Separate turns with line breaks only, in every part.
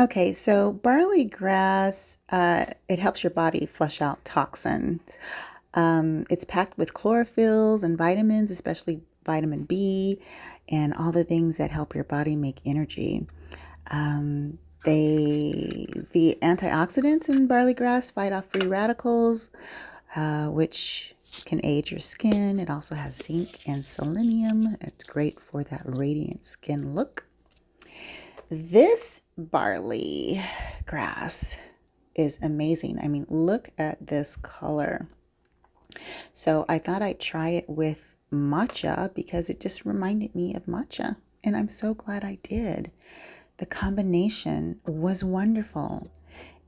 Okay, so barley grass, it helps your body flush out toxin. It's packed with chlorophylls and vitamins, especially vitamin B, and all the things that help your body make energy. Um, the antioxidants in barley grass fight off free radicals, which can aid your skin. It also has zinc and selenium. It's great for that radiant skin look. This barley grass is amazing. I mean, look at this color. So I thought I'd try it with matcha because it just reminded me of matcha. And I'm so glad I did. The combination was wonderful.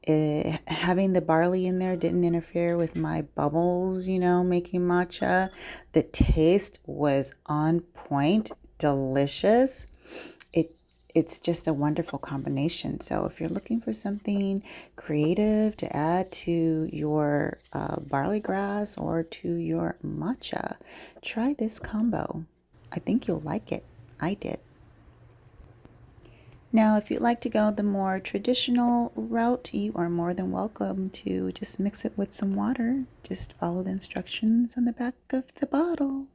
Having the barley in there didn't interfere with my bubbles, making matcha. The taste was on point, delicious. It it's just a wonderful combination. So if you're looking for something creative to add to your barley grass or to your matcha, try this combo. I think you'll like it. I did. Now, if you'd like to go the more traditional route, you are more than welcome to just mix it with some water. Just follow the instructions on the back of the bottle.